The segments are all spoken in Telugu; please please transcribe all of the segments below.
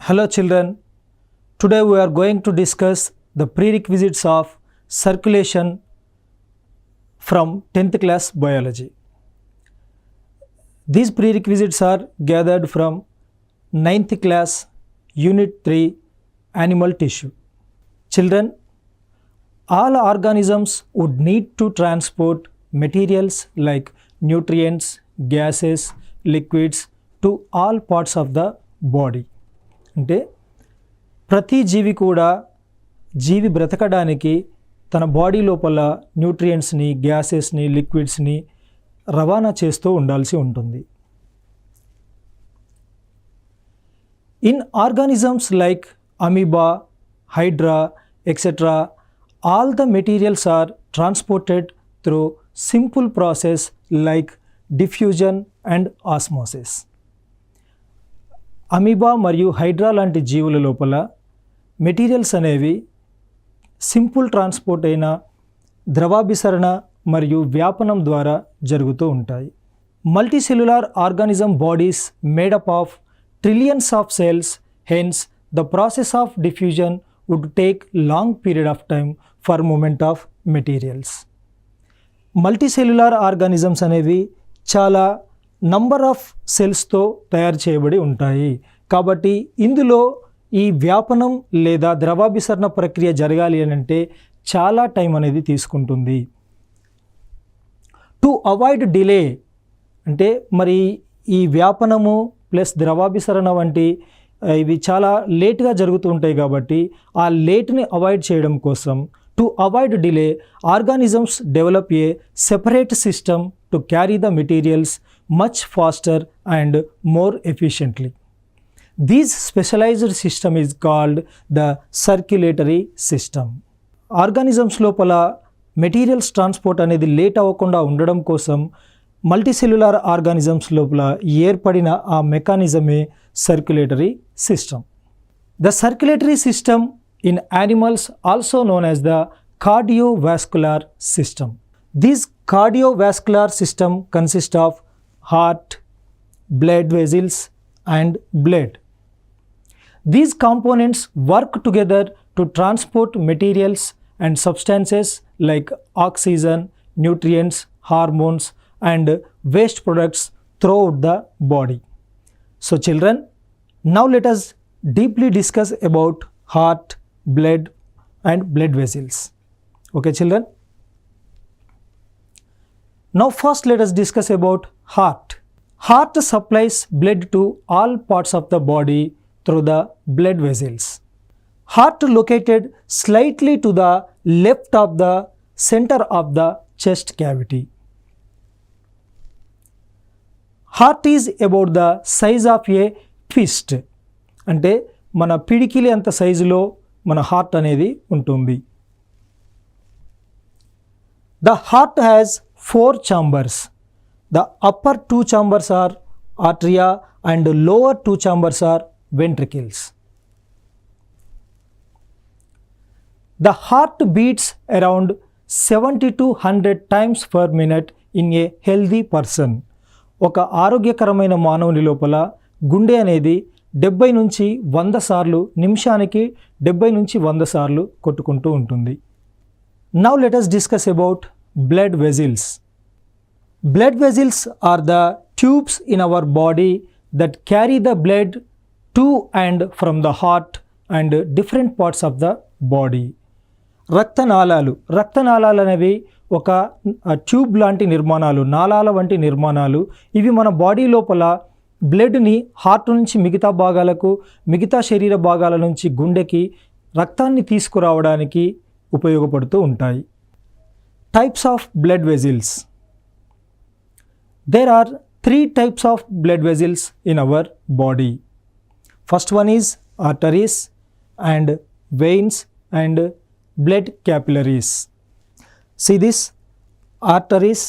Hello children, today we are going to discuss the prerequisites of circulation from 10th class biology. These prerequisites are gathered from 9th class unit 3 animal tissue. Children, all organisms would need to transport materials like nutrients, gases, liquids to all parts of the body. అంటే ప్రతి జీవి కూడా జీవి బ్రతకడానికి తన బాడీ లోపల న్యూట్రియంట్స్ని, గ్యాసెస్ని, లిక్విడ్స్ని రవాణా చేస్తూ ఉండాల్సి ఉంటుంది. In organisms like amoeba, hydra etcetera, all the materials are transported through simple process like diffusion and osmosis. Amoeba మరియు హైడ్రా లాంటి జీవుల లోపల మెటీరియల్స్ అనేవి సింపుల్ ట్రాన్స్పోర్ట్ అయిన ద్రవాభిసరణ మరియు వ్యాపనం ద్వారా జరుగుతూ ఉంటాయి. Multicellular organism bodies made up of trillions of cells, hence the process of diffusion would take long period of time for moment of materials. Multicellular organisms అనేవి చాలా నంబర్ ఆఫ్ సెల్స్తో తయారు చేయబడి ఉంటాయి. కాబట్టి ఇందులో ఈ వ్యాపనం లేదా ద్రవాభిసరణ ప్రక్రియ జరగాలి అని అంటే చాలా టైం అనేది తీసుకుంటుంది. టు అవాయిడ్ డిలే అంటే మరి ఈ వ్యాపనము ప్లస్ ద్రవాభిసరణ వంటి ఇవి చాలా లేట్గా జరుగుతూ ఉంటాయి. కాబట్టి ఆ లేట్ని అవాయిడ్ చేయడం కోసం to avoid delay organisms develop a separate system to carry the materials much faster and more efficiently. This specialized system is called the circulatory system. Organisms లోపల మెటీరియల్స్ ట్రాన్స్పోర్ట్ అనేది లేట్ అవ్వకుండా ఉండడం కోసం మల్టీసెల్యులార్ ఆర్గానిజమ్స్ లోపల ఏర్పడిన ఆ మెకానిజమే circulatory system. The circulatory system in animals also known as the cardiovascular system. This cardiovascular system consist of heart, blood vessels and blood. These components work together to transport materials and substances like oxygen, nutrients, hormones and waste products throughout the body. So children, now let us deeply discuss about heart, blood and blood vessels. Okay children? Now first let us discuss about heart. Heart supplies blood to all parts of the body through the blood vessels. Heart located slightly to the left of the center of the chest cavity. Heart is about the size of a fist. అంటే మన పిడికిలి అంత సైజులో మన హార్ట్ అనేది ఉంటుంది. The heart has 4 chambers. The upper 2 chambers are atria and lower 2 chambers are ventricles. The heart beats around 70 to 100 times per minute in a healthy person. ఒక ఆరోగ్యకరమైన మానవుని లోపల గుండె అనేది 70 నుంచి 100 సార్లు నిమిషానికి 70 నుంచి 100 సార్లు కొట్టుకుంటూ ఉంటుంది. Now let us discuss about blood vessels. Blood vessels are the tubes in our body that carry the blood to and from the heart and different parts of the body. రక్తనాళాలు అనేవి ఒక ట్యూబ్ లాంటి నిర్మాణాలు, నాళాల వంటి నిర్మాణాలు. ఇవి మన బాడీ లోపల బ్లడ్ని హార్ట్ నుంచి మిగతా భాగాలకు, మిగతా శరీర భాగాల నుంచి గుండెకి రక్తాన్ని తీసుకురావడానికి ఉపయోగపడుతూ ఉంటాయి. Types of blood vessels. There are 3 types of blood vessels in our body. First one is arteries and veins and blood capillaries. See this, arteries,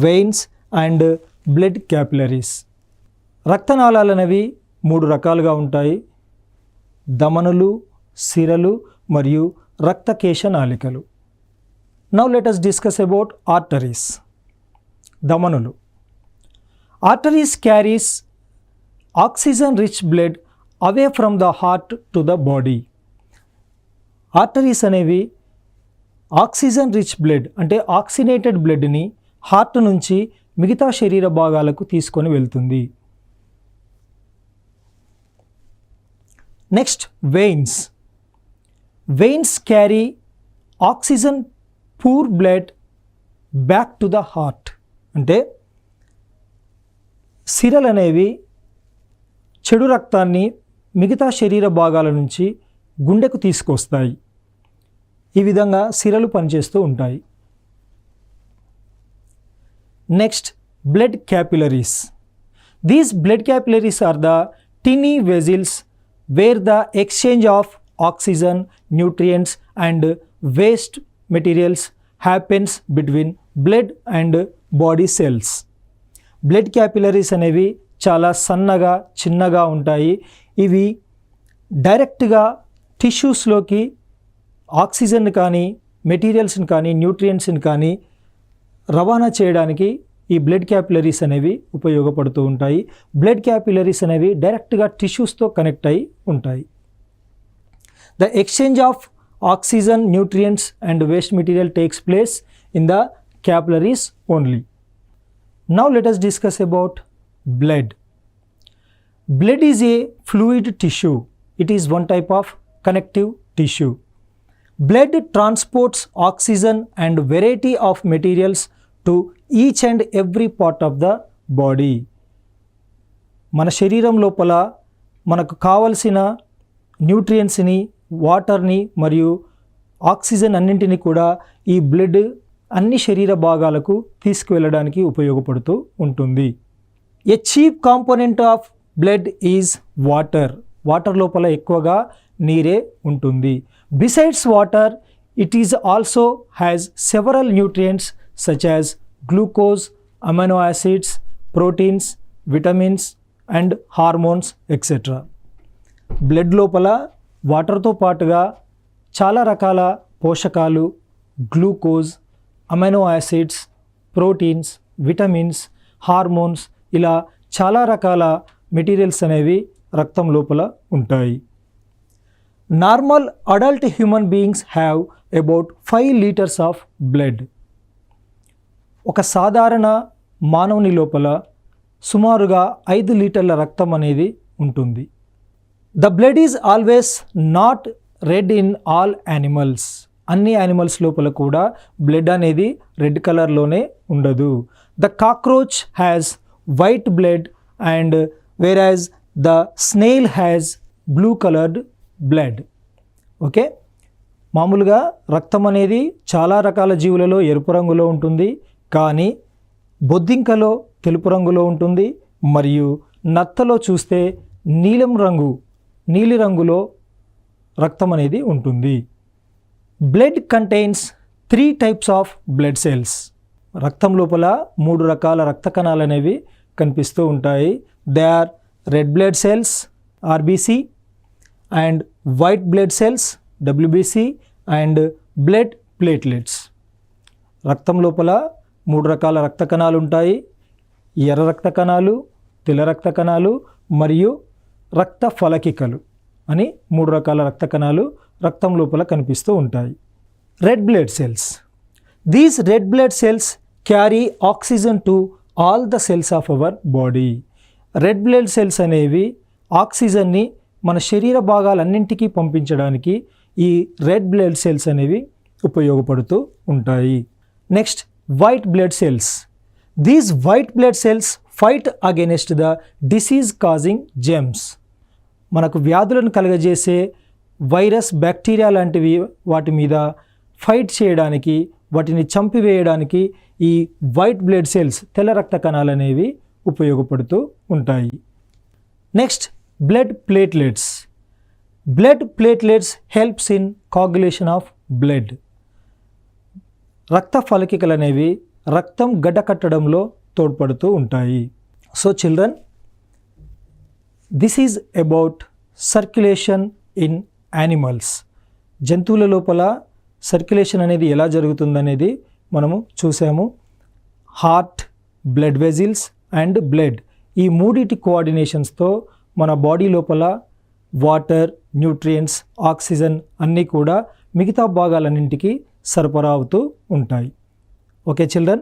veins and blood capillaries. రక్తనాళాలు అనేవి 3 రకాలుగా ఉంటాయి. ధమనులు, సిరలు మరియు రక్తకేశ నాళికలు. Now let us discuss about arteries. ధమనులు. Arteries carries oxygen rich blood away from the heart to the body. Arteries అనేవి ఆక్సిజన్ రిచ్ బ్లడ్ అంటే ఆక్సినేటెడ్ బ్లడ్ని హార్ట్ నుంచి మిగతా శరీర భాగాలకు తీసుకొని వెళ్తుంది. Next veins. Veins carry oxygen poor blood back to the heart. అంటే సిరలు అనేవి చెడు రక్తాన్ని మిగతా శరీర భాగాల నుంచి గుండెకు తీసుకొస్తాయి. ఈ విధంగా సిరలు పనిచేస్తూ ఉంటాయి. Next blood capillaries. These blood capillaries are the tiny vessels where the exchange of oxygen, nutrients and waste materials happens between blood and body cells. Blood capillaries అనేవి చాలా సన్నగా చిన్నగా ఉంటాయి. ఇవి డైరెక్ట్గా టిష్యూస్లోకి ఆక్సిజన్ కానీ మెటీరియల్స్ని కానీ న్యూట్రియంట్స్ని కానీ రవాణా చేయడానికి ఈ బ్లడ్ క్యాపిలరీస్ అనేవి ఉపయోగపడుతూ ఉంటాయి. బ్లడ్ క్యాపిలరీస్ అనేవి డైరెక్ట్గా టిష్యూస్తో కనెక్ట్ అయి ఉంటాయి. The exchange of oxygen, nutrients and waste material takes place in the capillaries only. Now let us discuss about blood. Blood is a fluid tissue. It is one type of connective tissue. Blood transports oxygen and variety of materials to each and every part of the body. మన శరీరం లోపల మనకు కావలసిన న్యూట్రియంట్స్ని, వాటర్ని మరియు ఆక్సిజన్ అన్నింటినీ కూడా ఈ బ్లడ్ అన్ని శరీర భాగాలకు తీసుకువెళ్ళడానికి ఉపయోగపడుతూ ఉంటుంది. A chief component of blood is water. Water లోపల ఎక్కువగా నీరే ఉంటుంది. Besides water it is also has several nutrients such as glucose, amino acids, proteins, vitamins and hormones etcetera. Blood లోపల వాటర్తో పాటుగా చాలా రకాల పోషకాలు, glucose, amino acids, proteins, vitamins, hormones ఇలా చాలా రకాల మెటీరియల్స్ అనేవి రక్తం లోపల ఉంటాయి. Normal adult human beings have about 5 liters of blood. ఒక సాధారణ మానవుని లోపల సుమారుగా 5 లీటర్ల రక్తం అనేది ఉంటుంది. The blood is always not red in all animals. అన్ని యానిమల్స్ లోపల కూడా బ్లడ్ అనేది రెడ్ కలర్లోనే ఉండదు. The cockroach has white blood and whereas the snail has blue coloured blood. Okay, మామూలుగా రక్తం అనేది చాలా రకాల జీవులలో ఎరుపు రంగులో ఉంటుంది, కానీ బొద్దింకలో తెలుపు రంగులో ఉంటుంది మరియు నత్తలో చూస్తే నీలి రంగులో రక్తం అనేది ఉంటుంది. Blood contains 3 types of blood cells. రక్తం లోపల 3 రకాల రక్త కణాలు అనేవి కనిపిస్తూ ఉంటాయి. They are red blood cells RBC and white blood cells WBC and blood platelets. రక్తం లోపల 3 రకాల రక్త కణాలు ఉంటాయి. ఎర్ర రక్త కణాలు, తెల్ల రక్త కణాలు మరియు రక్త ఫలకికలు అని 3 రకాల రక్త కణాలు రక్తం లోపల కనిపిస్తూ ఉంటాయి. Red blood cells. These red blood cells carry oxygen to all the cells of our body. Red blood cells అనేవి ఆక్సిజన్ని మన శరీర భాగాలన్నింటికీ పంపించడానికి ఈ రెడ్ బ్లడ్ సెల్స్ అనేవి ఉపయోగపడుతూ ఉంటాయి. Next white blood cells. These white blood cells fight against the disease causing germs. మనకు వ్యాధులను కలుగజేసే వైరస్, బ్యాక్టీరియా లాంటివి వాటి మీద ఫైట్ చేయడానికి, వాటిని చంపివేయడానికి ఈ వైట్ బ్లడ్ సెల్స్, తెల్ల రక్త కణాలు అనేవి ఉపయోగపడుతూ ఉంటాయి. Next blood platelets. Blood platelets helps in coagulation of blood. రక్త ఫలకికలు అనేవి రక్తం గడ్డకట్టడంలో తోడ్పడుతూ ఉంటాయి. So children, this is about circulation in animals. జంతువుల లోపల సర్క్యులేషన్ అనేది ఎలా జరుగుతుందనేది మనము చూసాము. Heart, blood vessels and blood, ఈ మూడిటి కోఆర్డినేషన్స్తో మన బాడీ లోపల వాటర్, న్యూట్రియంట్స్, ఆక్సిజన్ అన్నీ కూడా మిగతా భాగాలన్నింటికి సరఫరా అవుతూ ఉంటాయి. Okay children.